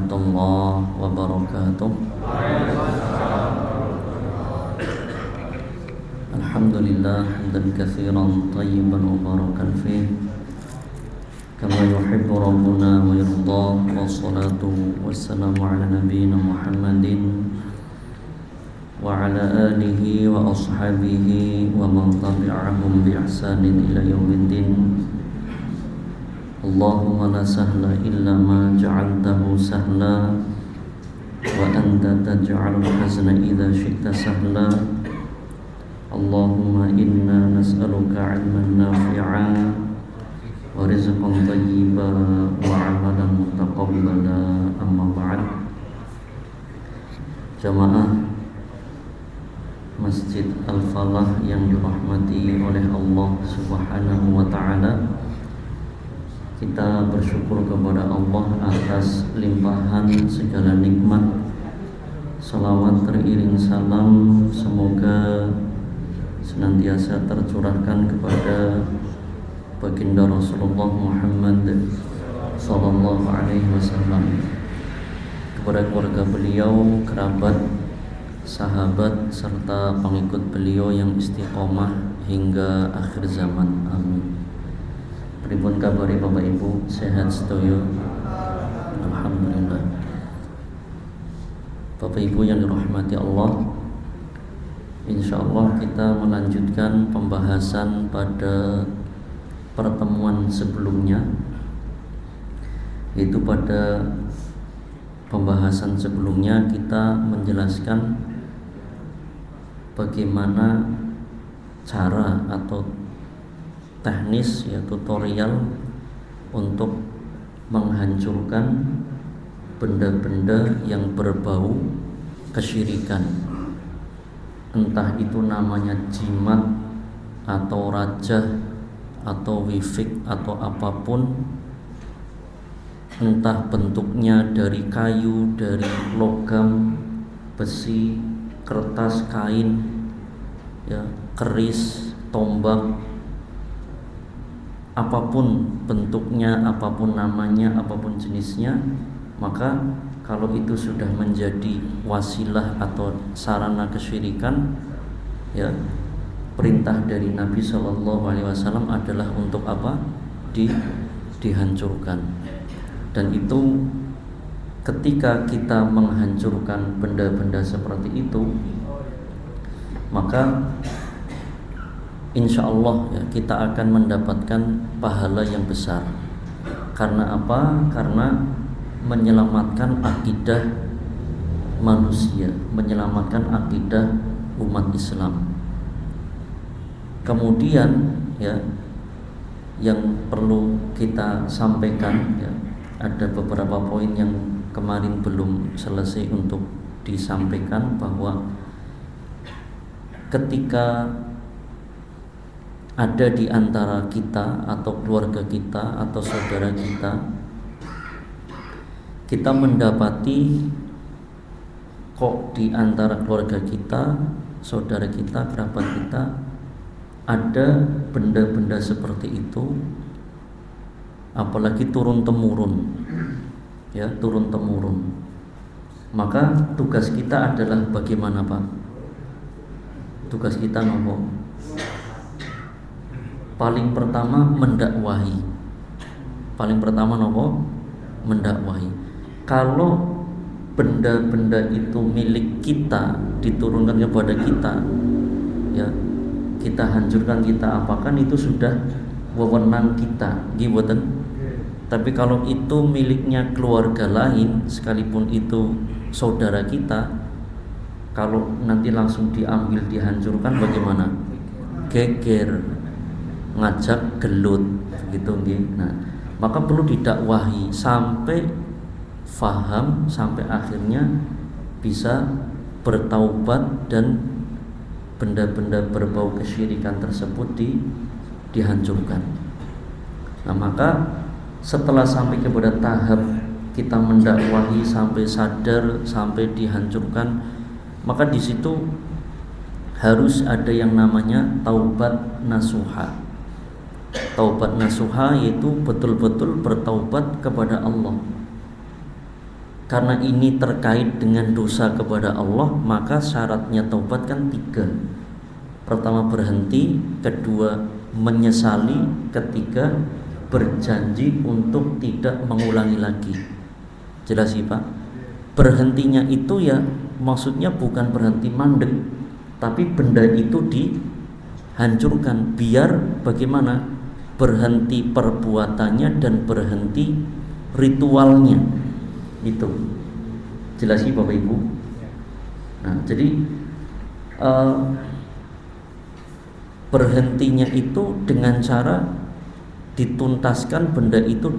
warahmatullahi wabarakatuh. Alhamdulillah hamdan katsiran thayyiban mubarakan fih kama yuhibbu rabbuna wa yarda, wassalatu wassalamu ala nabiyyina Muhammadin wa ala alihi wa ashabihi wa man tabi'ahum bi ihsanin ila yaumiddin. Allahumma la sahla illa ma ja'altahu sahla wa anta taj'alul hazna idza syi'ta sahla. Allahumma inna nas'aluka 'ilman nafi'a wa rizqan thayyiban wa 'amalan mutaqabbala, amma ba'd. Jamaah Masjid Al-Falah yang dirahmati oleh Allah Subhanahu wa ta'ala, kita bersyukur kepada Allah atas limpahan segala nikmat. Salawat teriring salam semoga senantiasa tercurahkan kepada baginda Rasulullah Muhammad sallallahu alaihi wasallam, kepada keluarga beliau, kerabat, sahabat serta pengikut beliau yang istiqomah hingga akhir zaman. Amin. Pripun kabari Bapak Ibu, sehat sedaya? Alhamdulillah. Bapak Ibu yang dirahmati Allah, insyaallah kita melanjutkan pembahasan pada pertemuan sebelumnya, yaitu pada pembahasan sebelumnya kita menjelaskan bagaimana cara atau teknis, ya tutorial untuk menghancurkan benda-benda yang berbau kesyirikan, entah itu namanya jimat atau rajah atau wifik atau apapun, entah bentuknya dari kayu, dari logam, besi, kertas, kain, ya, keris, tombak, apapun bentuknya, apapun namanya, apapun jenisnya, maka kalau itu sudah menjadi wasilah atau sarana kesyirikan, ya, perintah dari Nabi Shallallahu Alaihi Wasallam adalah untuk apa? Dihancurkan. Dan itu ketika kita menghancurkan benda-benda seperti itu, maka insya Allah, ya, kita akan mendapatkan pahala yang besar. Karena apa? Karena menyelamatkan akidah manusia, menyelamatkan akidah umat Islam. Kemudian, ya, yang perlu kita sampaikan, ya, ada beberapa poin yang kemarin belum selesai untuk disampaikan, bahwa ketika ada di antara kita atau keluarga kita atau saudara kita mendapati kok di antara keluarga kita, saudara kita, kerabat kita ada benda-benda seperti itu, apalagi turun temurun, ya, turun temurun. Maka tugas kita adalah bagaimana, Pak? Tugas kita nopo? Paling pertama mendakwahi. Paling pertama nopo? Mendakwahi. Kalau benda-benda itu milik kita, diturunkan kepada kita, ya, kita hancurkan, kita apakan, itu sudah wewenang kita, giboten. Tapi kalau itu miliknya keluarga lain, sekalipun itu saudara kita, kalau nanti langsung diambil, dihancurkan, bagaimana? Geger, ngajak gelut, gitu nggih. Nah, maka perlu didakwahi sampai faham, sampai akhirnya bisa bertaubat dan benda-benda berbau kesyirikan tersebut dihancurkan. Nah, maka setelah sampai kepada tahap kita mendakwahi sampai sadar, sampai dihancurkan, maka di situ harus ada yang namanya taubat nasuha. Taubat nasuha yaitu betul-betul bertaubat kepada Allah. karena ini terkait dengan dosa kepada Allah, maka syaratnya taubat kan 3. Pertama berhenti, kedua menyesali, ketiga berjanji untuk tidak mengulangi lagi. Jelas sih Pak? Berhentinya itu ya maksudnya bukan berhenti mandek, tapi benda itu dihancurkan. Biar bagaimana? Berhenti perbuatannya dan berhenti ritualnya. Itu jelas sih Bapak Ibu. Nah jadi berhentinya itu dengan cara dituntaskan benda itu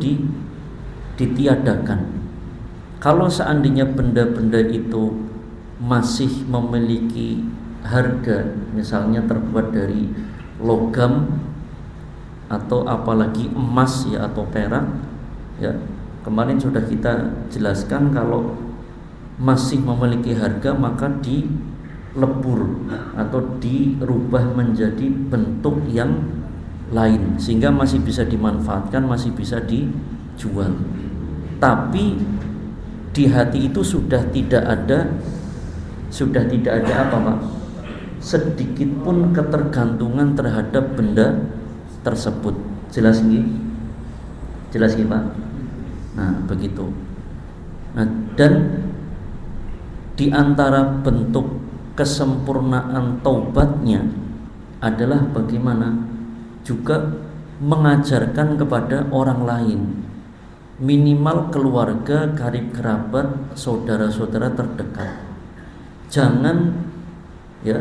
ditiadakan. Kalau seandainya benda-benda itu masih memiliki harga, misalnya terbuat dari logam atau apalagi emas ya atau perak ya, kemarin sudah kita jelaskan kalau masih memiliki harga maka dilebur atau dirubah menjadi bentuk yang lain sehingga masih bisa dimanfaatkan, masih bisa dijual. Tapi di hati itu sudah tidak ada apa Pak? Sedikit pun ketergantungan terhadap benda tersebut. Jelas nggih? Jelas nggih Pak? Nah, begitu. Nah, dan di antara bentuk kesempurnaan taubatnya adalah bagaimana juga mengajarkan kepada orang lain, minimal keluarga, karib kerabat, saudara-saudara terdekat. Jangan ya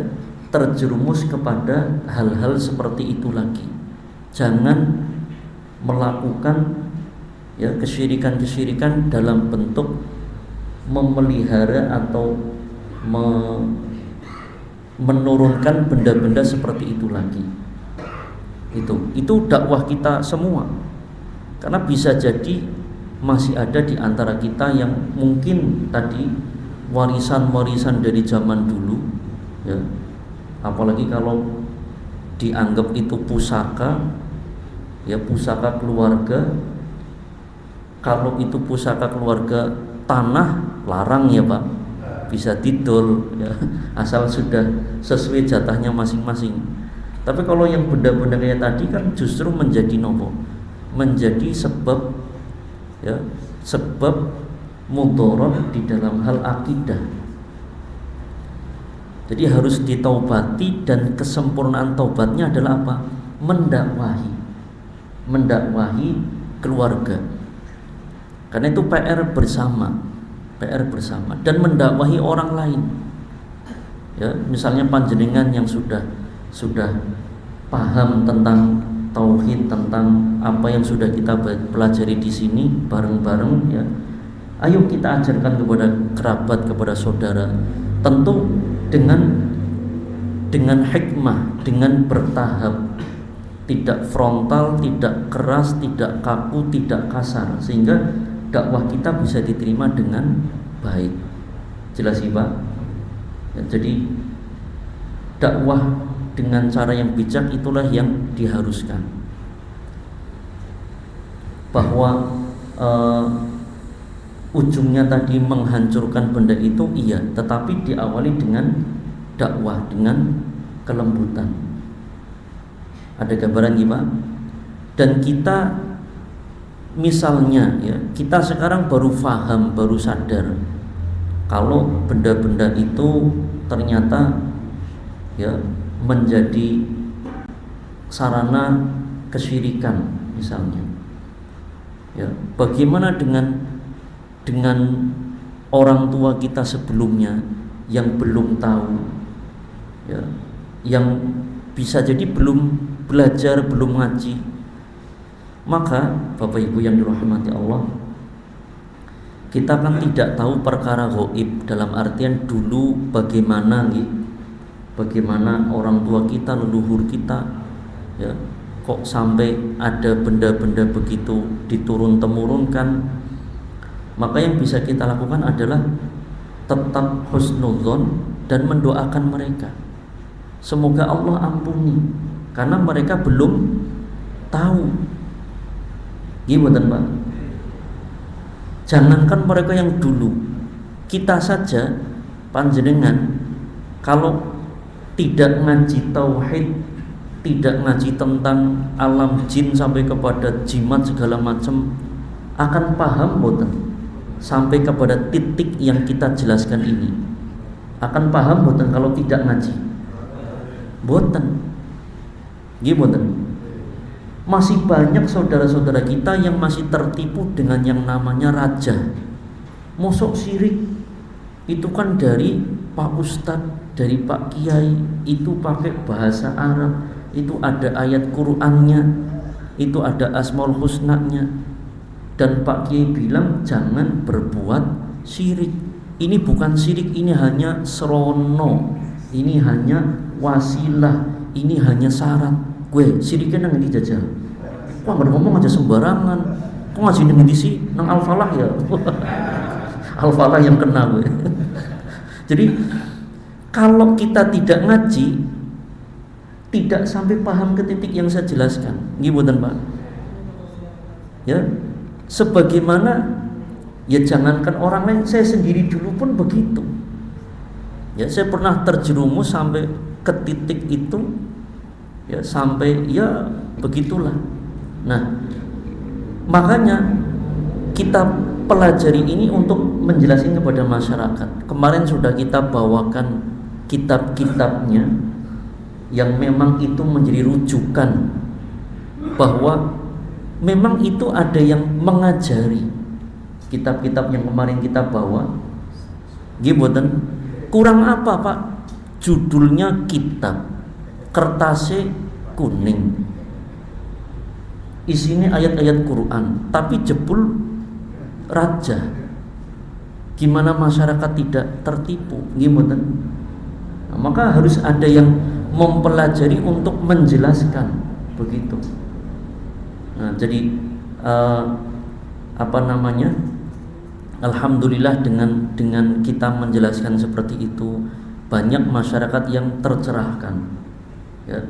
terjerumus kepada hal-hal seperti itu lagi. Jangan melakukan ya kesyirikan-kesyirikan dalam bentuk memelihara atau menurunkan benda-benda seperti itu lagi. Itu dakwah kita semua. Karena bisa jadi masih ada di antara kita yang mungkin tadi warisan-warisan dari zaman dulu ya. Apalagi kalau dianggap itu pusaka ya, pusaka keluarga. Kalau itu pusaka keluarga tanah larang ya Pak, bisa didol ya, asal sudah sesuai jatahnya masing-masing. Tapi kalau yang benda-benda kayak tadi kan justru menjadi nopo, menjadi sebab ya, sebab mudorot di dalam hal akidah. Jadi harus ditaubati, dan kesempurnaan taubatnya adalah apa? Mendakwahi keluarga. Karena itu PR bersama dan mendakwahi orang lain. Ya, misalnya panjenengan yang sudah paham tentang tauhid, tentang apa yang sudah kita pelajari di sini bareng-bareng ya. Ayo kita ajarkan kepada kerabat, kepada saudara. Tentu dengan hikmah, dengan bertahap, tidak frontal, tidak keras, tidak kaku, tidak kasar, sehingga dakwah kita bisa diterima dengan baik. Jelas sih Pak? Ya, jadi dakwah dengan cara yang bijak itulah yang diharuskan. Bahwa ujungnya tadi menghancurkan benda itu iya, tetapi diawali dengan dakwah, dengan kelembutan. Ada gambaran gimana? Dan kita misalnya ya, kita sekarang baru paham, baru sadar kalau benda-benda itu ternyata ya menjadi sarana kesyirikan misalnya. Ya, bagaimana dengan orang tua kita sebelumnya yang belum tahu ya, yang bisa jadi belum belajar, belum ngaji. Maka Bapak Ibu yang dirahmati Allah, kita kan tidak tahu perkara gaib, dalam artian dulu bagaimana orang tua kita, leluhur kita ya, kok sampai ada benda-benda begitu diturun-temurunkan. Maka yang bisa kita lakukan adalah tetap husnudzon dan mendoakan mereka. Semoga Allah ampuni, karena mereka belum tahu. Gimana Pak? Jangankan mereka yang dulu, kita saja panjenengan kalau tidak ngaji tauhid, tidak ngaji tentang alam jin sampai kepada jimat segala macam, akan paham boten sampai kepada titik yang kita jelaskan ini? Akan paham boten kalau tidak ngaji? Boten. Nggih boten. Masih banyak saudara-saudara kita yang masih tertipu dengan yang namanya raja. Mosok syirik itu kan dari Pak Ustadz, dari Pak Kiai, itu pakai bahasa Arab, itu ada ayat Qur'annya, itu ada Asmaul Husnanya, dan Pak Kiai bilang jangan berbuat syirik. Ini bukan syirik, ini hanya serono, ini hanya wasilah, ini hanya syarat. Gue siriknya nang dijajal. Wah, nggak ngomong aja sembarangan. Kok ngaji nang sih? Nang Al-Falah ya. Al-Falah yang kena gue. Jadi kalau kita tidak ngaji, tidak sampai paham ke titik yang saya jelaskan. Nggih mboten, Pak? Ya. Sebagaimana ya jangankan orang lain, saya sendiri dulu pun begitu. Ya, saya pernah terjerumus sampai ke titik itu. Ya, sampai ya begitulah. Nah, makanya kita pelajari ini untuk menjelaskan kepada masyarakat. Kemarin sudah kita bawakan kitab-kitabnya yang memang itu menjadi rujukan bahwa memang itu ada yang mengajari. Kitab-kitab yang kemarin kita bawa, gimboten kurang apa, Pak? Judulnya kitab, kertasnya kuning, isinya ayat-ayat Quran, tapi jebul raja. Gimana masyarakat tidak tertipu? Gimana? Nah, maka harus ada yang mempelajari untuk menjelaskan begitu. Nah, jadi alhamdulillah dengan kita menjelaskan seperti itu, banyak masyarakat yang tercerahkan. Ya.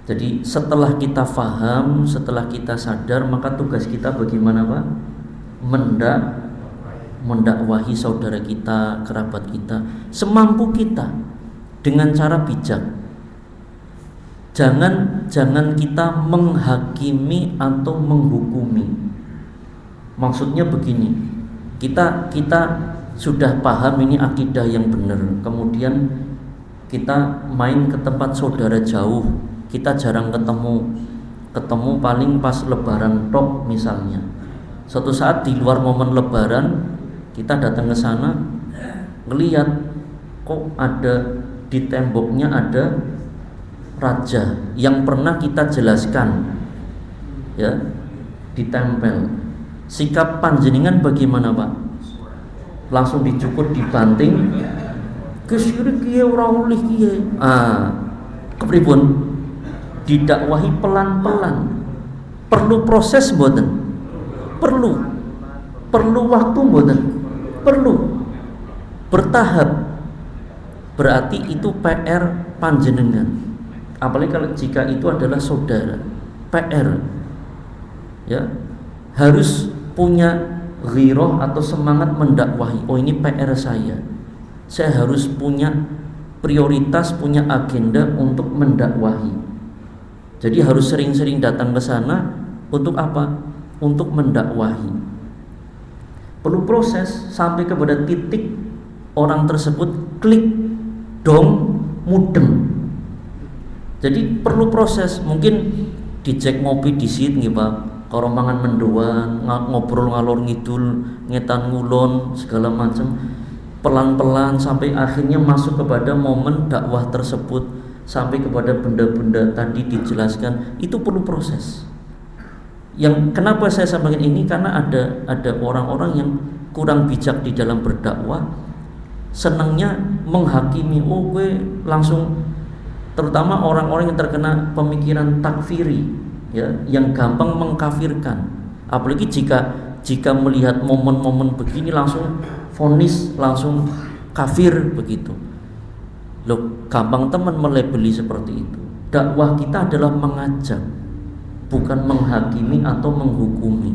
Jadi setelah kita faham, setelah kita sadar, maka tugas kita bagaimana, Pak? Mendakwahi saudara kita, kerabat kita semampu kita dengan cara bijak. Jangan kita menghakimi atau menghukumi. Maksudnya begini, kita sudah paham ini akidah yang benar, kemudian kita main ke tempat saudara jauh, kita jarang ketemu paling pas lebaran tok misalnya. Suatu saat di luar momen lebaran kita datang ke sana, ngelihat kok ada di temboknya ada raja yang pernah kita jelaskan, ya, ditempel. Sikap panjenengan bagaimana, Pak? Langsung dicukur, dibanting, kesyrik kiye ora oleh kiye. Kepripun? Didakwahi pelan-pelan. Perlu proses mboten? Perlu waktu mboten? Perlu. Bertahap. Berarti itu PR panjenengan. Apalagi kalau jika itu adalah saudara. PR. Ya. Harus punya ghirah atau semangat mendakwahi. Oh, ini PR saya. Saya harus punya prioritas, punya agenda untuk mendakwahi. Jadi harus sering-sering datang ke sana untuk apa? Untuk mendakwahi. Perlu proses sampai kepada titik orang tersebut klik, dong, mudeng. Jadi perlu proses. Mungkin dicek ngopi di sini, Pak. Karo mangan mendoan, ngobrol ngalor ngidul, ngetan ngulon, segala macam, pelan-pelan sampai akhirnya masuk kepada momen dakwah tersebut, sampai kepada benda-benda tadi dijelaskan. Itu perlu proses. Yang kenapa saya sampaikan ini, karena ada orang-orang yang kurang bijak di dalam berdakwah, senangnya menghakimi. Oh, gue langsung, terutama orang-orang yang terkena pemikiran takfiri, ya, yang gampang mengkafirkan. Apalagi jika melihat momen-momen begini langsung vonis, langsung kafir begitu. Loh, gampang teman melebeli seperti itu. Dakwah kita adalah mengajak, bukan menghakimi atau menghukumi.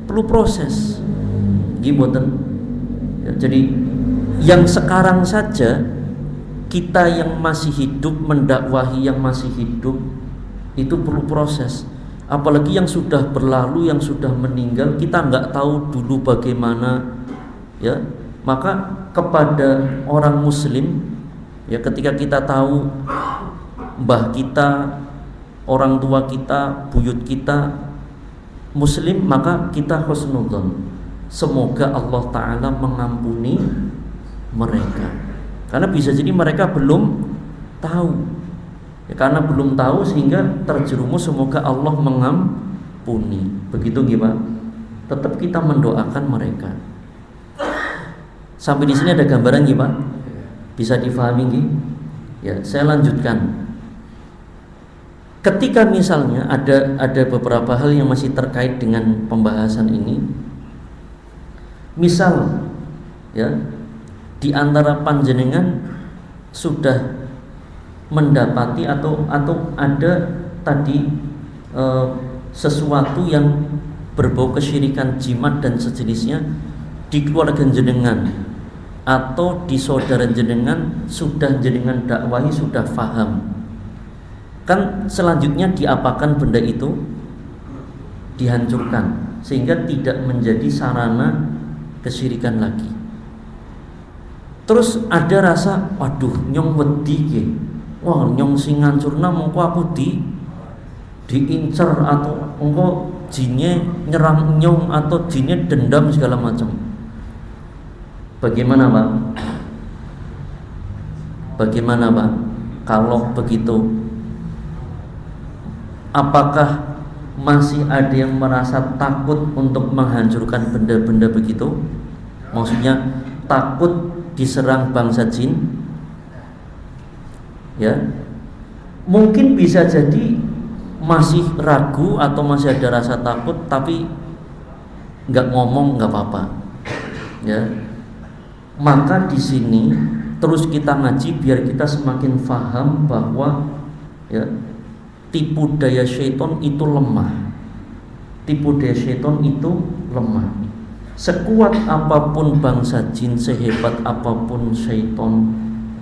Perlu proses. Mboten. Ya, jadi yang sekarang saja kita yang masih hidup mendakwahi yang masih hidup itu perlu proses. Apalagi yang sudah berlalu, yang sudah meninggal, kita nggak tahu dulu bagaimana, ya. Maka kepada orang Muslim, ya, ketika kita tahu mbah kita, orang tua kita, buyut kita Muslim, maka kita husnudzon. Semoga Allah Ta'ala mengampuni mereka. Karena bisa jadi mereka belum tahu, ya, karena belum tahu sehingga terjerumus. Semoga Allah mengampuni. Begitu gimana? Tetap kita mendoakan mereka. Sampai di sini ada gambaran gimana? Bisa difahami gini? Ya, saya lanjutkan. Ketika misalnya ada beberapa hal yang masih terkait dengan pembahasan ini. Misal, ya, di antara panjenengan sudah mendapati atau ada tadi sesuatu yang berbau kesyirikan, jimat dan sejenisnya di keluarga jenengan atau di saudara jenengan, sudah jenengan dakwahi, sudah faham, kan selanjutnya diapakan benda itu? Dihancurkan sehingga tidak menjadi sarana kesyirikan lagi. Terus ada rasa, waduh nyong wedi ke, wah nyong sing ngancurna mengko aku diincer atau mengko jinnya nyerang nyong atau jinnya dendam segala macam. Bagaimana Pak? Bagaimana Pak kalau begitu? Apakah masih ada yang merasa takut untuk menghancurkan benda-benda begitu? Maksudnya takut diserang bangsa jin? Ya, mungkin bisa jadi masih ragu atau masih ada rasa takut, tapi nggak ngomong nggak apa-apa. Ya, maka di sini terus kita ngaji biar kita semakin paham bahwa, ya, tipu daya syaitan itu lemah. Tipu daya syaitan itu lemah. Sekuat apapun bangsa jin, sehebat apapun syaitan,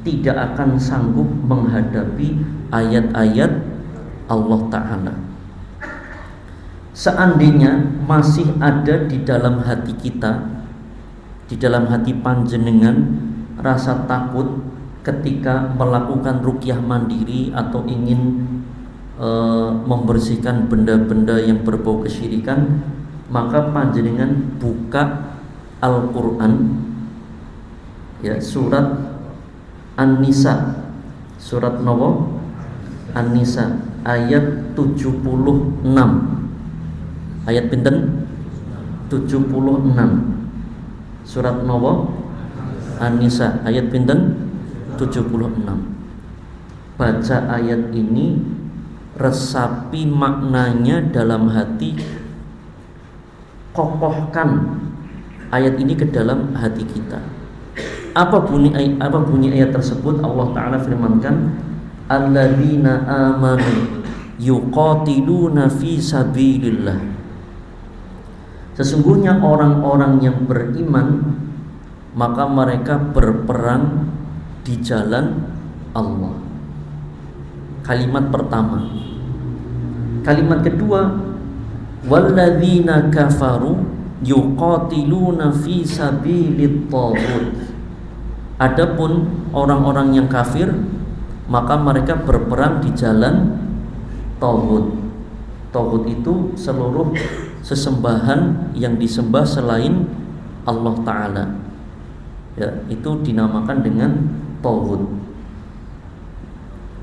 tidak akan sanggup menghadapi ayat-ayat Allah Ta'ala. Seandainya masih ada di dalam hati kita, di dalam hati panjenengan, rasa takut ketika melakukan ruqyah mandiri atau ingin membersihkan benda-benda yang berbau kesyirikan, maka panjenengan buka Al-Quran, ya, surat An-Nisa, surat Nawa An-Nisa ayat 76. Ayat pinten? 76. Surat Nawa An-Nisa ayat pinten? 76. Baca ayat ini, resapi maknanya dalam hati, kokohkan ayat ini ke dalam hati kita. Apa bunyi ayat tersebut? Allah Ta'ala firmankan, alladzina amanu yuqatiluna fi sabilillah. Sesungguhnya orang-orang yang beriman, maka mereka berperang di jalan Allah. Kalimat pertama. Kalimat kedua, walladzina kafaru yuqatiluna fi sabilit taghut. Adapun orang-orang yang kafir, maka mereka berperang di jalan taghut. Taghut itu seluruh sesembahan yang disembah selain Allah Ta'ala, ya, itu dinamakan dengan taghut.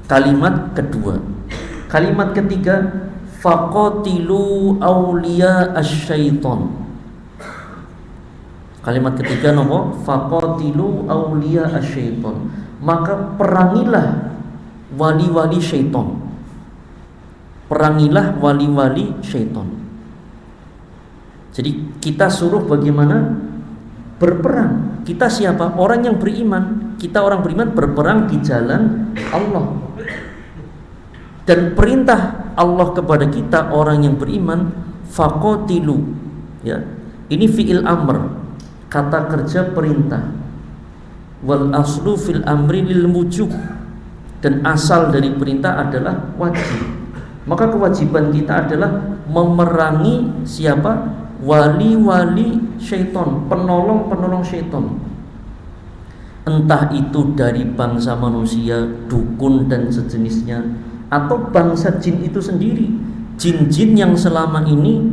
Kalimat kedua. Kalimat ketiga, faqatilu awliya asyaiton. Kalimat ketiga nomor, faqatilu awliya asyaiton. Maka perangilah wali-wali syaitan. Perangilah wali-wali syaitan. Jadi kita suruh bagaimana? Berperang. Kita siapa? Orang yang beriman. Kita orang beriman berperang di jalan Allah. Dan perintah Allah kepada kita orang yang beriman, faqatilu, ya. Ini fi'il amr. kata kerja perintah. Wal aslu fil amri lil wujub, dan asal dari perintah adalah wajib. Maka kewajiban kita adalah memerangi siapa? Wali-wali syaitan, penolong-penolong syaitan. Entah itu dari bangsa manusia, dukun dan sejenisnya, atau bangsa jin itu sendiri. Jin-jin yang selama ini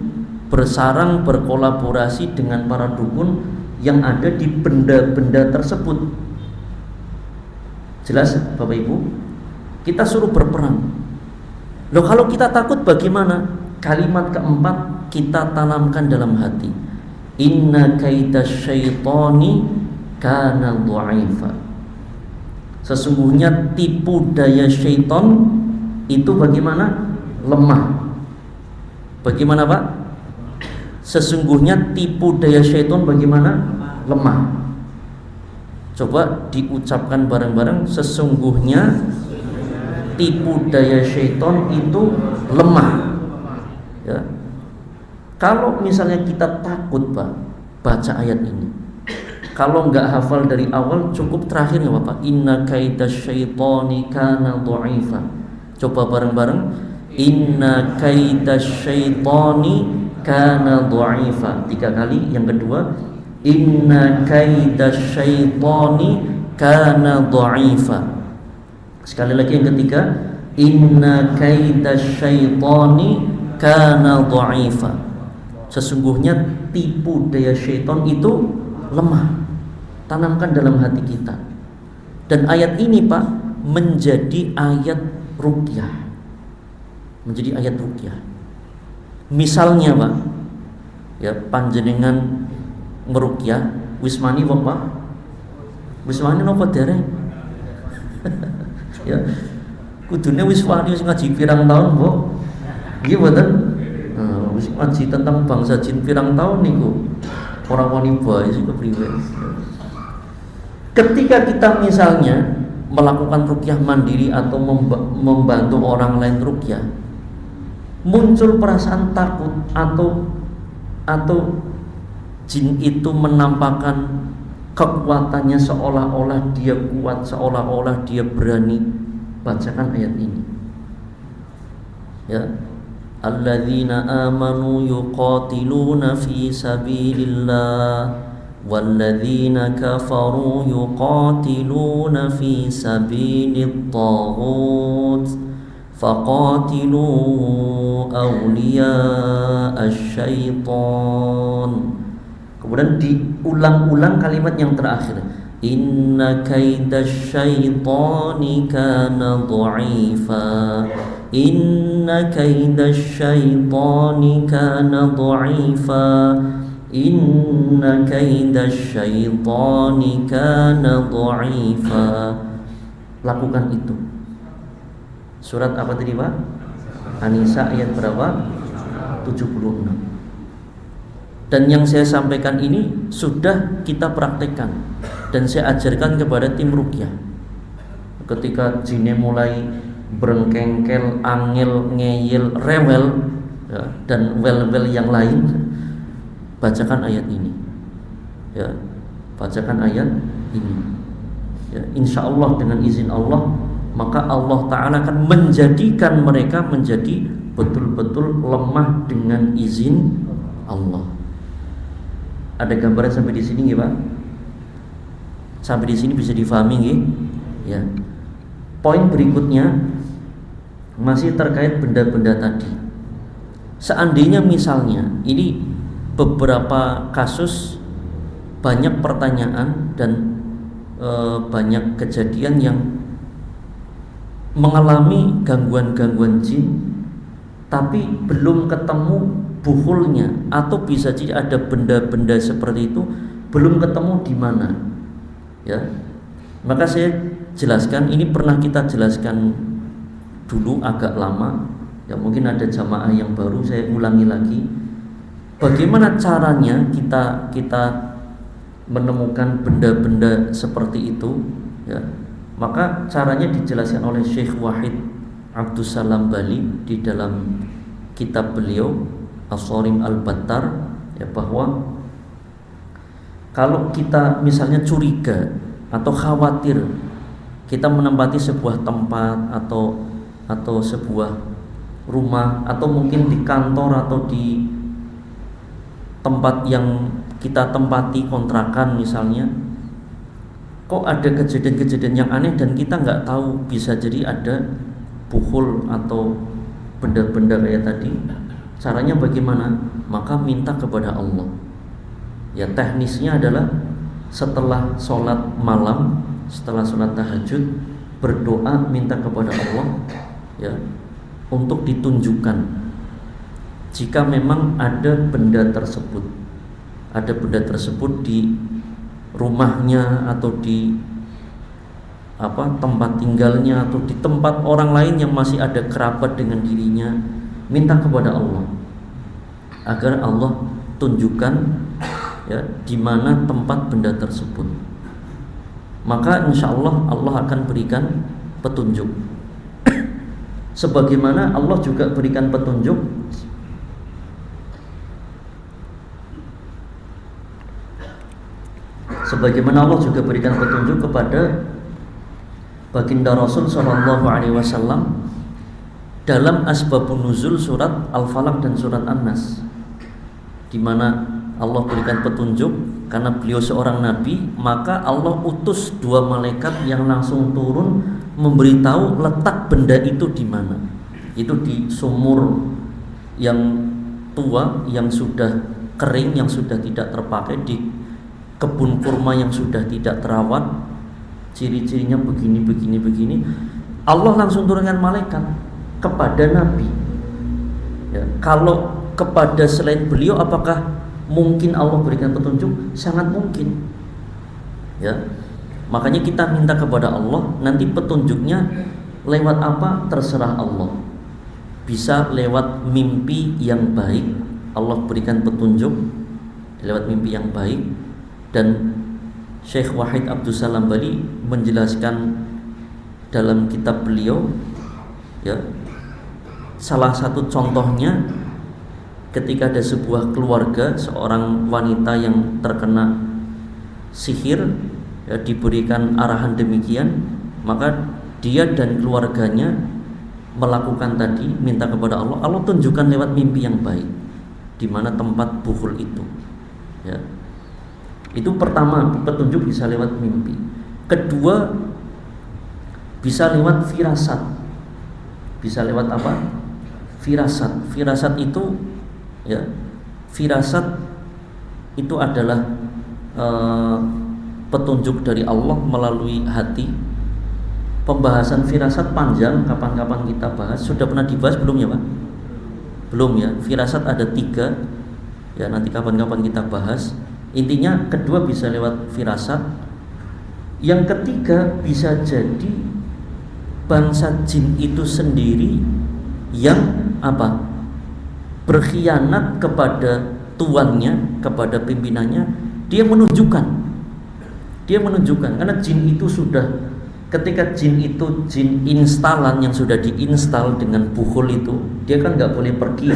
bersarang, berkolaborasi dengan para dukun yang ada di benda-benda tersebut. Jelas Bapak Ibu? Kita suruh berperang. Loh, kalau kita takut bagaimana? Kalimat keempat kita tanamkan dalam hati. Inna kaidasyaitani kana dha'ifa. Sesungguhnya tipu daya syaitan itu bagaimana? Lemah. Bagaimana Pak? Sesungguhnya tipu daya syaitan bagaimana? Lemah. Coba diucapkan bareng-bareng. Sesungguhnya tipu daya syaitan itu lemah. Ya. Kalau misalnya kita takut Pak, baca ayat ini. Kalau nggak hafal dari awal, cukup terakhir nggak Bapak? Inna kaidasyaitani kana dha'ifa. Coba bareng-bareng. Inna kaidasyaitani kana dha'ifa. 3 kali. Yang kedua, inna kaidasyaitani kana dha'ifa. Sekali lagi yang ketiga, inna kaidasyaitani kana dha'ifa. Sesungguhnya tipu daya syaitan itu lemah. Tanamkan dalam hati kita. Dan ayat ini Pak menjadi ayat ruqyah. Menjadi ayat ruqyah. Misalnya Pak, ya panjenengan meruqyah wismani Bapak. Wismani napa dereng? Ya. Kudune wiswani wis ngaji pirang tahun, Mbok. Nggih mboten? Wis ngaji tentang bangsa jin pirang tahun niku. Ora wani bae sing kepriwe. Ketika kita misalnya melakukan ruqyah mandiri atau membantu orang lain ruqyah, muncul perasaan takut atau jin itu menampakkan kekuatannya seolah-olah dia kuat, seolah-olah dia berani, bacakan ayat ini. Ya. Alladzina amanu yuqatiluna fi sabilillah walladzina kafaru yuqatiluna fi sabilit taghut faqatilu awliya asyaitan. Kemudian diulang-ulang kalimat yang terakhir. Inna kaidasyaitani kana dha'ifa. Inna kaidasyaitani kana dha'ifa. Inna kaidasyaitani kana dha'ifa. Lakukan itu. Surat apa tadi Pak? An-Nisa ayat berapa? 76. Dan yang saya sampaikan ini sudah kita praktekkan dan saya ajarkan kepada tim ruqyah. Ketika jinnya mulai berengkengkel, angel, ngeyel, rewel, ya, dan wel-wel yang lain, bacakan ayat ini. Ya, bacakan ayat ini. Ya, insya Allah dengan izin Allah, maka Allah Ta'ala akan menjadikan mereka menjadi betul-betul lemah dengan izin Allah. Ada gambaran sampai di sini nggih Pak? Sampai di sini bisa difahami nggih? Ya. Poin berikutnya masih terkait benda-benda tadi. Seandainya misalnya ini beberapa kasus banyak pertanyaan dan banyak kejadian yang mengalami gangguan-gangguan jin tapi belum ketemu buhulnya, atau bisa jadi ada benda-benda seperti itu belum ketemu di mana, ya. Maka saya jelaskan, ini pernah kita jelaskan dulu agak lama, ya mungkin ada jamaah yang baru, saya ulangi lagi. Bagaimana caranya kita menemukan benda-benda seperti itu, ya. Maka caranya dijelaskan oleh Syekh Wahid Abdussalam Bali di dalam kitab beliau As-Sarim Al-Battar, ya, bahwa Kalau kita misalnya curiga atau khawatir, kita menempati sebuah tempat atau sebuah rumah atau mungkin di kantor atau di tempat yang kita tempati kontrakan misalnya, kok ada kejadian-kejadian yang aneh dan kita nggak tahu, bisa jadi ada buhul atau benda-benda kayak tadi. Caranya bagaimana? Maka minta kepada Allah. Ya, teknisnya adalah setelah sholat malam, setelah sholat tahajud, berdoa minta kepada Allah, ya, untuk ditunjukkan jika memang ada benda tersebut di rumahnya atau di tempat tinggalnya atau di tempat orang lain yang masih ada kerabat dengan dirinya, minta kepada Allah agar Allah tunjukkan, ya, di mana tempat benda tersebut. Maka insya Allah Allah akan berikan petunjuk. Sebagaimana Allah juga berikan petunjuk kepada baginda Rasul Shallallahu Alaihi Wasallam dalam asbabun nuzul surat Al-Falaq dan surat An-Nas, di mana Allah berikan petunjuk karena beliau seorang nabi, maka Allah utus 2 malaikat yang langsung turun memberitahu letak benda itu di mana. Itu di sumur yang tua, yang sudah kering, yang sudah tidak terpakai, di kebun kurma yang sudah tidak terawat, ciri-cirinya begini. Allah langsung turunkan malaikat kepada Nabi. Ya, kalau kepada selain beliau apakah mungkin Allah berikan petunjuk? Sangat mungkin. Ya, makanya kita minta kepada Allah, nanti petunjuknya lewat apa terserah Allah. Bisa lewat mimpi yang baik, Allah berikan petunjuk lewat mimpi yang baik. Dan Syekh Wahid Abdul Salam Bali menjelaskan dalam kitab beliau, ya, salah satu contohnya ketika ada sebuah keluarga, seorang wanita yang terkena sihir, ya, diberikan arahan demikian, maka dia dan keluarganya melakukan tadi, minta kepada Allah, Allah tunjukkan lewat mimpi yang baik di mana tempat buhul itu. Ya. Itu pertama, petunjuk bisa lewat mimpi. Kedua, bisa lewat firasat. Bisa lewat apa? Firasat. Firasat itu, ya, firasat itu adalah petunjuk dari Allah melalui hati. Pembahasan firasat panjang, kapan-kapan kita bahas. Sudah pernah dibahas belum ya Pak? Belum ya. Firasat ada 3, ya, nanti kapan-kapan kita bahas. Intinya kedua bisa lewat firasat. Yang ketiga bisa jadi bangsa jin itu sendiri yang apa? Berkhianat kepada tuannya, kepada pimpinannya. Dia menunjukkan karena jin itu sudah, ketika jin itu jin instalan yang sudah diinstal dengan buhul itu, dia kan nggak boleh pergi.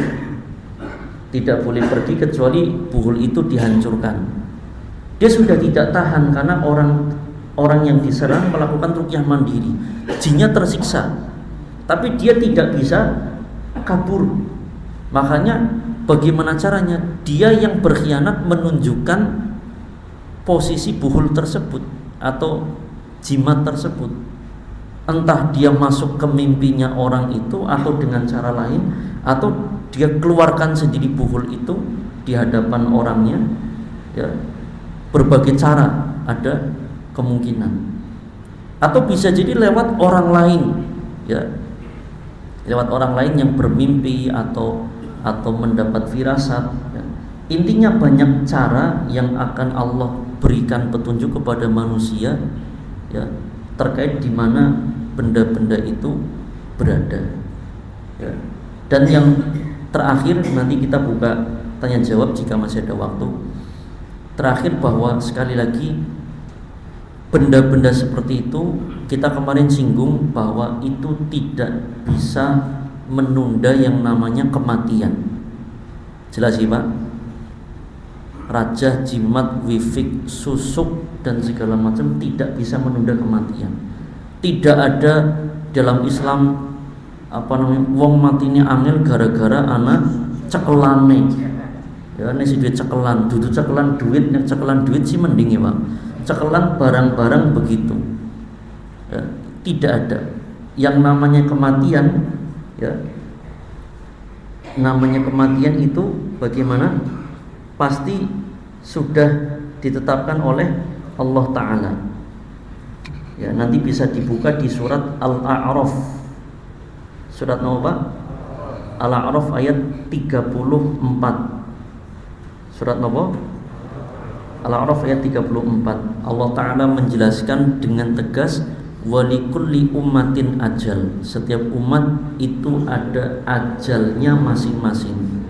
Tidak boleh pergi kecuali buhul itu dihancurkan. Dia sudah tidak tahan karena orang yang diserang melakukan ruqyah mandiri. Jinnya tersiksa, tapi dia tidak bisa kabur. Makanya bagaimana caranya? Dia yang berkhianat menunjukkan posisi buhul tersebut atau jimat tersebut. Entah dia masuk ke mimpinya orang itu atau dengan cara lain, atau dia keluarkan sendiri buhul itu di hadapan orangnya, ya, berbagai cara ada kemungkinan. Atau bisa jadi lewat orang lain, ya, lewat orang lain yang bermimpi atau mendapat firasat, ya. Intinya banyak cara yang akan Allah berikan petunjuk kepada manusia, ya, terkait di mana benda-benda itu berada, ya. Dan yang terakhir, nanti kita buka tanya jawab jika masih ada waktu. Terakhir, bahwa sekali lagi benda-benda seperti itu kita kemarin singgung bahwa itu tidak bisa menunda yang namanya kematian. Jelas sih Pak? rajah, jimat, wifik, susuk dan segala macam tidak bisa menunda kematian. Tidak ada dalam Islam wong matine angel gara-gara anak cekelane. Ya nek si duit cekelan, dudu cekelan duit, nek cekelan duit sih mending ya, Pak. Cekelan barang-barang begitu. Ya, tidak ada yang namanya kematian, ya. Namanya kematian itu bagaimana? Pasti sudah ditetapkan oleh Allah Ta'ala. Ya, nanti bisa dibuka di surat Al-A'raf. Surat apa? Al-A'raf ayat 34. Surat apa? Al-A'raf ayat 34. Allah Ta'ala menjelaskan dengan tegas, walikulli ummatin ajal. Setiap umat itu ada ajalnya masing-masing.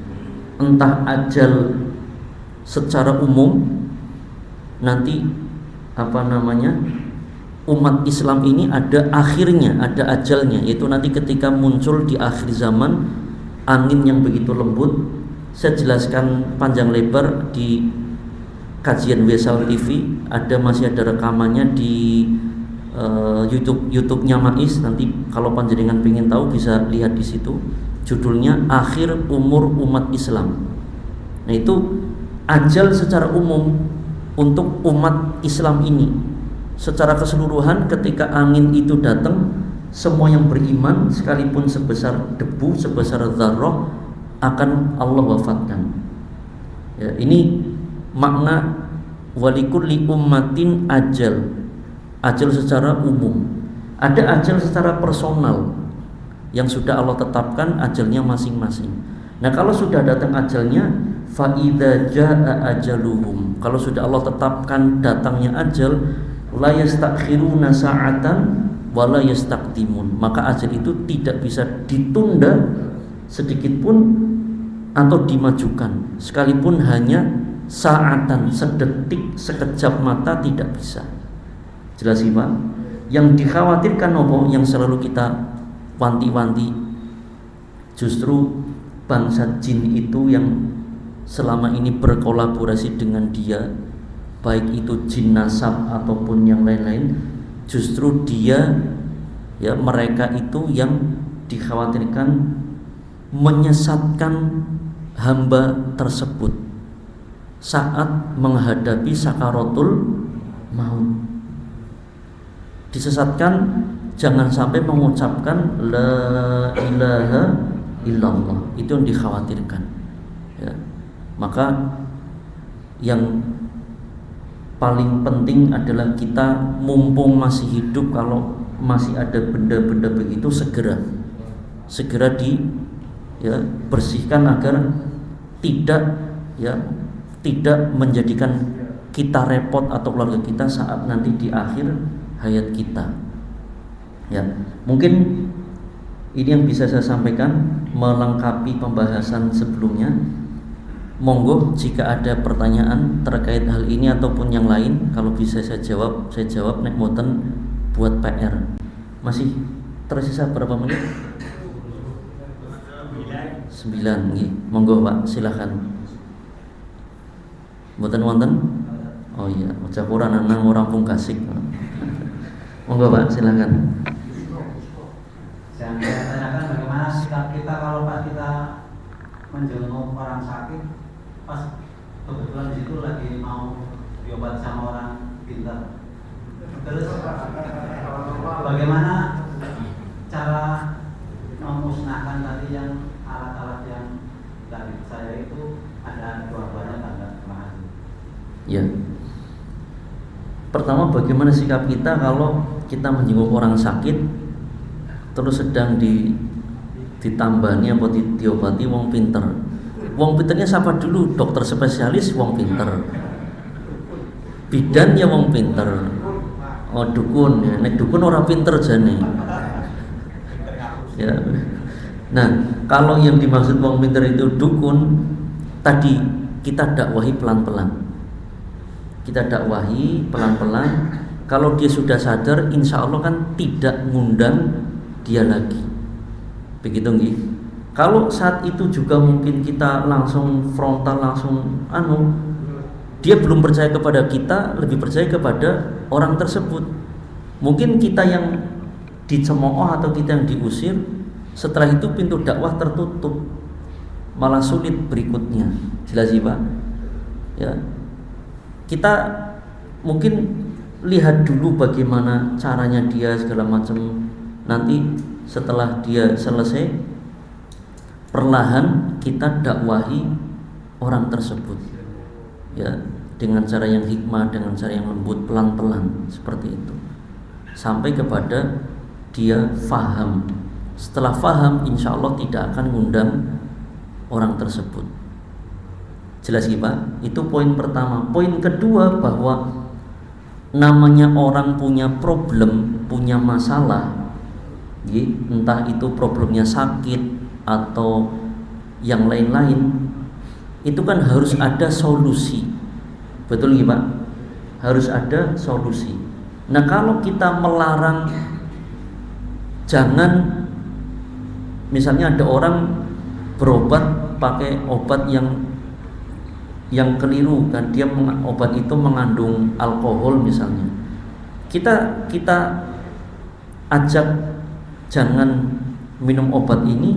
Entah ajal secara umum, nanti umat Islam ini ada akhirnya, ada ajalnya, yaitu nanti ketika muncul di akhir zaman angin yang begitu lembut. Saya jelaskan panjang lebar di kajian Wesal TV, masih ada rekamannya di YouTube-nya Mais. Nanti kalau panjenengan pengen tahu bisa lihat di situ. Judulnya Akhir Umur Umat Islam. Nah, itu ajal secara umum untuk umat Islam ini. Secara keseluruhan ketika angin itu datang, semua yang beriman sekalipun sebesar debu, sebesar dzarrah akan Allah wafatkan. Ya, ini makna walikulli ummatin ajal. Ajal secara umum. Ada ajal secara personal yang sudah Allah tetapkan ajalnya masing-masing. Nah, kalau sudah datang ajalnya, fa idza jaa ajaluhum. Kalau sudah Allah tetapkan datangnya ajal, la yastakhiruna sa'atan wa la yastaqdimun. Maka ajal itu tidak bisa ditunda sedikit pun atau dimajukan, sekalipun hanya sa'atan, sedetik, sekejap mata tidak bisa. Jelas sih, Pak? Yang dikhawatirkan apa? Yang selalu kita wanti-wanti, justru bangsa jin itu yang selama ini berkolaborasi dengan dia, baik itu jin nasab ataupun yang lain-lain, justru dia, ya, mereka itu yang dikhawatirkan menyesatkan hamba tersebut saat menghadapi sakaratul maut. Disesatkan, jangan sampai mengucapkan la ilaha illallah. Itu yang dikhawatirkan, ya. Maka yang paling penting adalah kita mumpung masih hidup, kalau masih ada benda-benda begitu, segera bersihkan agar tidak menjadikan kita repot atau keluarga kita saat nanti di akhir hayat kita. Ya, mungkin ini yang bisa saya sampaikan melengkapi pembahasan sebelumnya. Monggo jika ada pertanyaan terkait hal ini ataupun yang lain, kalau bisa saya jawab nek mboten buat PR. Masih tersisa berapa menit? 9 nggih. Monggo Pak, silakan. Mboten wonten? Oh iya, ucapan nang orang pungkasik. Monggo Pak, silakan. Yang saya tanyakan, bagaimana sikap kita kalau pas kita menjenguk orang sakit, pas kebetulan di situ lagi mau diobat sama orang pintar. Terus bagaimana cara memusnahkan tadi yang alat-alat yang dari saya itu ada dua-duanya tanda terima kasih. Ya. Pertama, bagaimana sikap kita kalau kita menjenguk orang sakit terus sedang ditambani atau diobati wong pinter. Wong pinternya siapa dulu? Dokter spesialis wong pinter. Bidan ya wong pinter. Oh dukun ya, nek dukun orang pinter jane. Ya. Nah, kalau yang dimaksud wong pinter itu dukun, tadi kita dakwahi pelan-pelan. Kita dakwahi pelan-pelan. Kalau dia sudah sadar, insya Allah kan tidak ngundang dia lagi. Begitu nggih. Kalau saat itu juga mungkin kita langsung frontal, langsung dia belum percaya kepada kita, lebih percaya kepada orang tersebut. Mungkin kita yang dicemooh atau kita yang diusir, setelah itu pintu dakwah tertutup, malah sulit berikutnya. Jelas sih Pak? Ya, kita mungkin lihat dulu bagaimana caranya dia segala macam. Nanti setelah dia selesai, perlahan kita dakwahi orang tersebut, ya, dengan cara yang hikmah, dengan cara yang lembut, pelan-pelan seperti itu, sampai kepada dia faham. Setelah faham, insya Allah tidak akan ngundang orang tersebut. Jelas ya Pak? Itu poin pertama. Poin kedua, bahwa namanya orang punya problem, punya masalah, entah itu problemnya sakit atau yang lain-lain, itu kan harus ada solusi. Betul ya Pak? Harus ada solusi. Nah, kalau kita melarang, jangan, misalnya ada orang berobat pakai obat yang keliru kan, dia obat itu mengandung alkohol misalnya. Kita ajak jangan minum obat ini,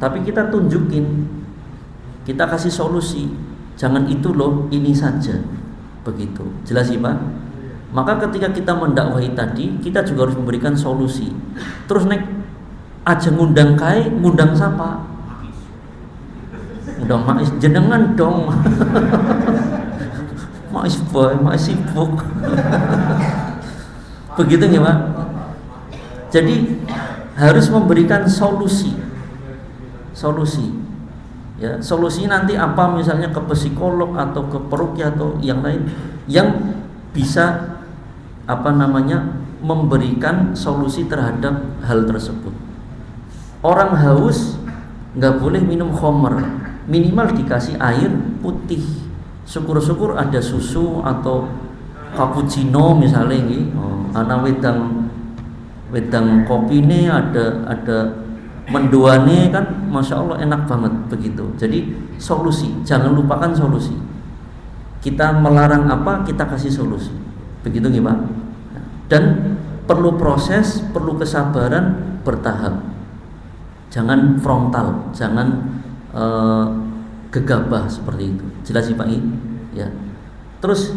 tapi kita tunjukin, kita kasih solusi, jangan itu loh, ini saja. Begitu. Jelas sih Pak? Maka ketika kita mendakwahi tadi, kita juga harus memberikan solusi. Terus nek aja ngundang kae, ngundang siapa? Ngundang mais jenengan dong. Mais boy, mais sibuk. Begitu ya Pak? Jadi harus memberikan solusi. Ya, solusi nanti apa, misalnya ke psikolog atau ke peruqyah atau yang lain yang bisa memberikan solusi terhadap hal tersebut. Orang haus nggak boleh minum khamr, minimal dikasih air putih. Syukur-syukur ada susu atau cappuccino misalnya ini, ana wedang kopi ini ada mendoane kan, masya Allah enak banget begitu. Jadi solusi, jangan lupakan solusi. Kita melarang apa, kita kasih solusi. Begitu nih Pak. Dan perlu proses, perlu kesabaran, bertahap. Jangan frontal, jangan gegabah seperti itu. Jelas sih Pak? Ya. Terus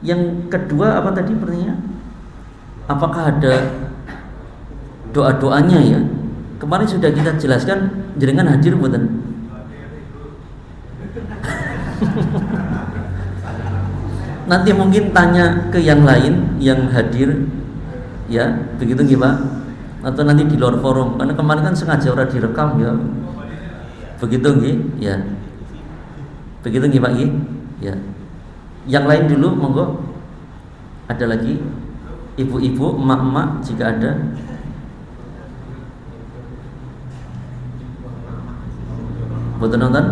yang kedua apa tadi pertanyaan? Apakah ada doa-doanya ya? Kemarin sudah kita jelaskan, jenengan hadir mboten? Nanti mungkin tanya ke yang lain yang hadir, ya, begitu nggih Pak? Atau nanti di luar forum, karena kemarin kan sengaja ora direkam ya. Begitu nggih? Ya. Begitu nggih Pak nggih? Ya. Yang lain dulu monggo. Ada lagi ibu-ibu, emak-emak jika ada. Betul nonton?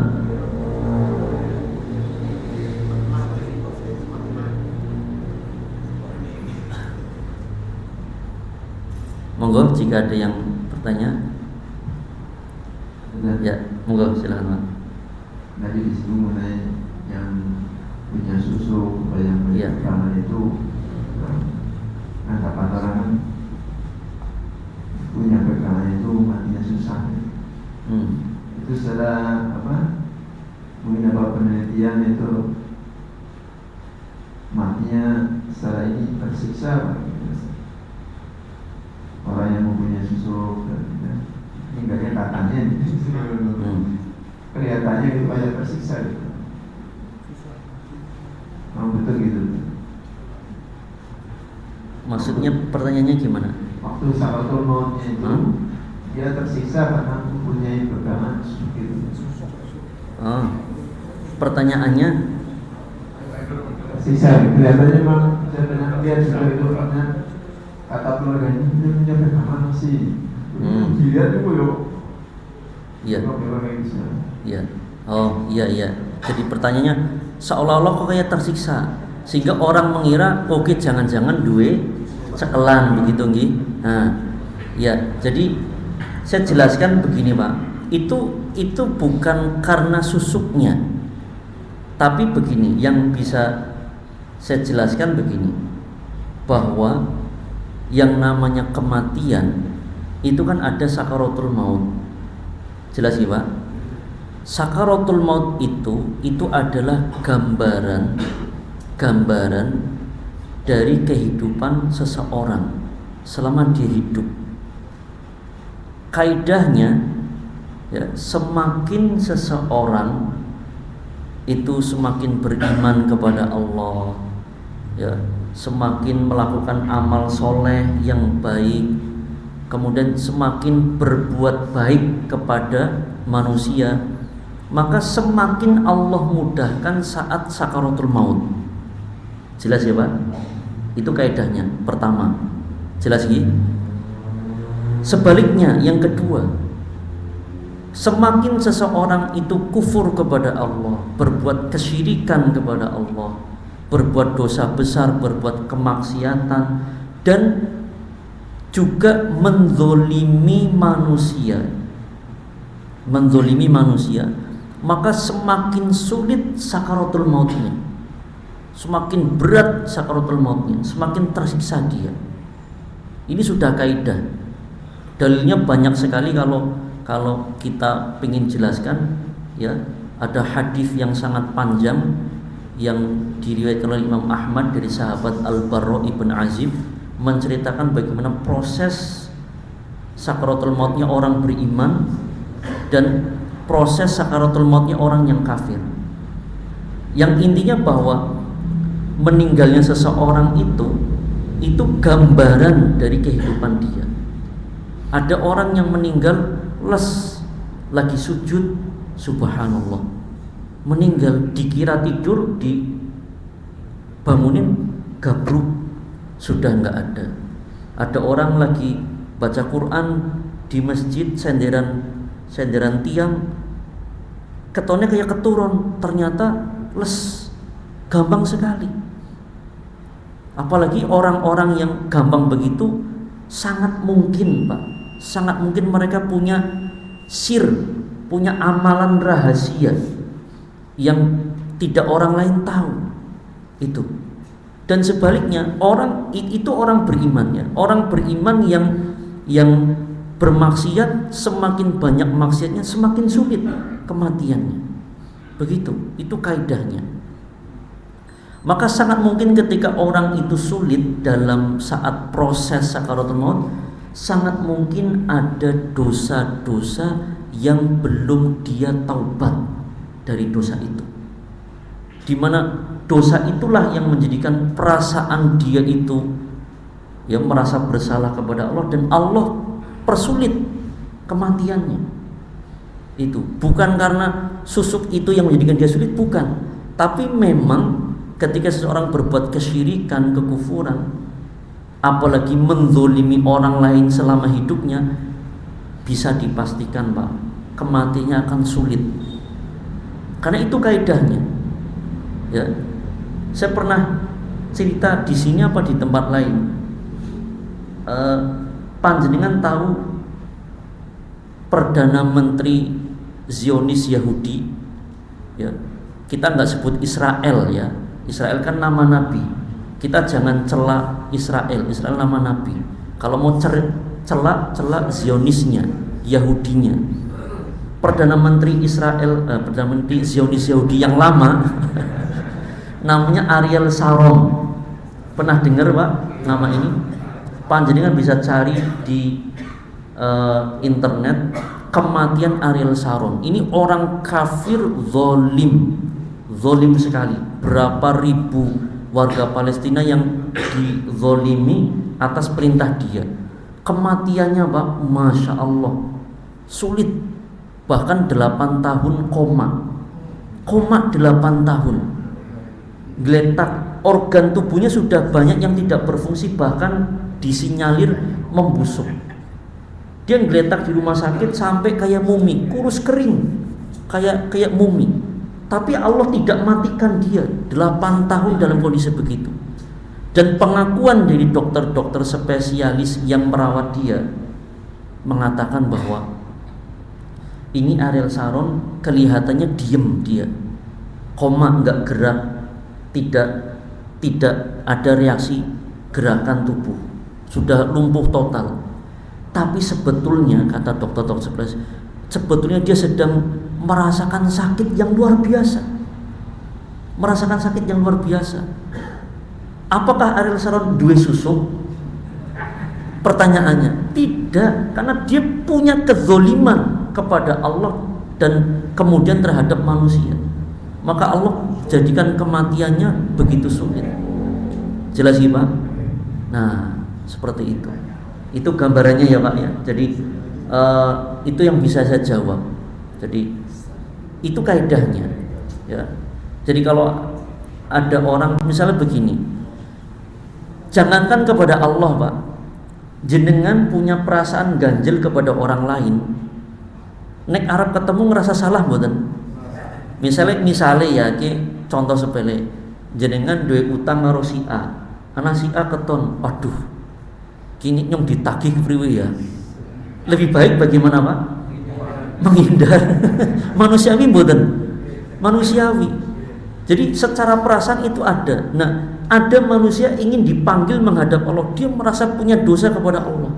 Monggo jika ada yang bertanya. Ya, monggo silakan Pak. Tadi disinggung mengenai yang punya susu, yang punya kamar itu, ada pataran punya pegangan itu matinya susah. Itu secara mungkin apa penelitian itu matinya secara ini tersiksa. Orang yang mempunyai susu ini enggaknya katanya kelihatannya itu banyak tersiksa gitu. Betul gitu. Maksudnya pertanyaannya gimana? Waktu sakaratul mautnya itu dia tersiksa karena mempunyai pegangan gitu. Pertanyaannya tersiksa, kelihatannya memang saya pernah lihat juga itu karena kata keluarganya dia punya pegangan sih. Dilihat itu yo. Iya. Iya. Oh iya. Jadi pertanyaannya seolah-olah kok kayak tersiksa, sehingga orang mengira oke jangan-jangan duwe cekelan begitu nggih. Nah, ya, jadi saya jelaskan begini Pak, itu bukan karena susuknya, tapi begini yang bisa Saya jelaskan begini, bahwa yang namanya kematian itu kan ada sakaratul maut. Jelas ya Pak? Sakaratul maut itu adalah gambaran dari kehidupan seseorang selama dia hidup. Kaidahnya ya, semakin seseorang itu semakin beriman kepada Allah, ya, semakin melakukan amal soleh yang baik, kemudian semakin berbuat baik kepada manusia, maka semakin Allah mudahkan saat sakaratul maut. Jelas ya Pak? Itu kaidahnya pertama. Jelas ya? Sebaliknya yang kedua, semakin seseorang itu kufur kepada Allah, berbuat kesyirikan kepada Allah, berbuat dosa besar, berbuat kemaksiatan, dan juga menzolimi manusia, maka semakin sulit sakaratul mautnya, semakin berat sakaratul mautnya, semakin tersiksa dia. Ini sudah kaidah. Dalilnya banyak sekali kalau kita ingin jelaskan, ya, ada hadis yang sangat panjang yang diriwayatkan oleh Imam Ahmad dari sahabat Al-Barra ibn Azib, menceritakan bagaimana proses sakaratul mautnya orang beriman dan proses sakaratul mautnya orang yang kafir. Yang intinya bahwa meninggalnya seseorang itu gambaran dari kehidupan dia. Ada orang yang meninggal lagi sujud, subhanallah, meninggal, dikira tidur, dibangunin, gabruk, sudah nggak ada. Ada orang lagi baca Quran di masjid, senderan tiang, ketonnya kayak keturun, ternyata gampang sekali. Apalagi orang-orang yang gampang begitu, sangat mungkin Pak, sangat mungkin mereka punya punya amalan rahasia yang tidak orang lain tahu itu. Dan sebaliknya, orang berimannya, orang beriman yang bermaksiat, semakin banyak maksiatnya semakin sulit kematiannya. Begitu, itu kaidahnya. Maka sangat mungkin ketika orang itu sulit dalam saat proses sakaratul maut, sangat mungkin ada dosa-dosa yang belum dia taubat dari dosa itu, di mana dosa itulah yang menjadikan perasaan dia itu ya merasa bersalah kepada Allah, dan Allah persulit kematiannya. Itu bukan karena susuk itu yang menjadikan dia sulit, bukan, tapi memang ketika seseorang berbuat kesyirikan, kekufuran, apalagi menzolimi orang lain selama hidupnya, bisa dipastikan Pak, kematiannya akan sulit. Karena itu kaidahnya. Ya, saya pernah cerita di sini apa di tempat lain. Panjenengan tahu Perdana Menteri Zionis Yahudi, ya, kita nggak sebut Israel ya. Israel kan nama nabi. Kita jangan cela Israel nama nabi. Kalau mau cela Zionisnya, Yahudinya. Perdana Menteri Perdana Menteri Zionis Yahudi yang lama namanya Ariel Sharon. Pernah dengar Pak nama ini? Panjenengan bisa cari di internet kematian Ariel Sharon. Ini orang kafir zolim sekali. Berapa ribu warga Palestina yang dizolimi atas perintah dia. Kematiannya Pak, Masya Allah, sulit. Bahkan 8 tahun koma 8 tahun, geletak, organ tubuhnya sudah banyak yang tidak berfungsi, bahkan disinyalir membusuk. Dia geletak di rumah sakit sampai kayak mumi, kurus kering, kayak mumi. Tapi Allah tidak matikan dia 8 tahun dalam kondisi begitu. Dan pengakuan dari dokter-dokter spesialis yang merawat dia mengatakan bahwa ini Ariel Sharon kelihatannya diem, dia koma, nggak gerak, tidak ada reaksi gerakan tubuh, sudah lumpuh total. Tapi sebetulnya kata dokter spesialis, sebetulnya dia sedang merasakan sakit yang luar biasa. Merasakan sakit yang luar biasa. Apakah Ariel Sharon duwe susuk? Pertanyaannya, tidak, karena dia punya kezoliman kepada Allah dan kemudian terhadap manusia. Maka Allah jadikan kematiannya begitu sulit. Jelas ya Pak? Nah, seperti itu. Itu gambarannya ya Pak ya. Jadi itu yang bisa saya jawab. Jadi itu kaidahnya ya. Jadi kalau ada orang misalnya begini, jangankan kepada Allah Pak, jenengan punya perasaan ganjil kepada orang lain, nek arep ketemu ngerasa salah mboten? Misalnya ya ki contoh sepele, jenengan duwe utang karo si A, ana si A keton, aduh kini nyong ditagih priwe ya. Lebih baik bagaimana Pak? Menghindar. Manusiawi mboten? Manusiawi. Jadi secara perasaan itu ada. Nah, ada manusia ingin dipanggil menghadap Allah, dia merasa punya dosa kepada Allah,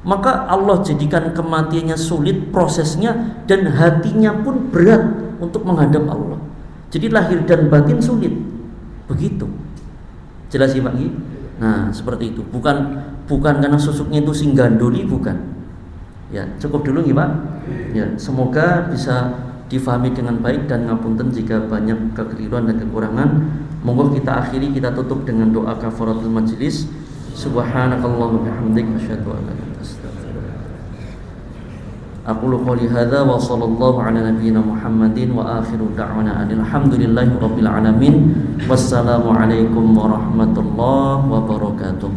maka Allah jadikan kematiannya sulit prosesnya, dan hatinya pun berat untuk menghadap Allah. Jadi lahir dan batin sulit. Begitu. Jelas ya Pak? Nah, seperti itu. Bukan karena susuknya itu sing gandoli, bukan. Ya, cukup dulu ya Pak. Ya, semoga bisa difahami dengan baik, dan ngapunten jika banyak kekeliruan dan kekurangan. Monggo kita akhiri, kita tutup dengan doa kafaratul majlis. Subhanakallahumma bihamdik asyhadu an la ilaha illa anta astaghfiruka. Aqulu qouli hadza wa sallallahu ala nabiyyina Muhammadin wa akhiru da'wana alhamdulillahi rabbil alamin. Wassalamu alaikum warahmatullahi wabarakatuh.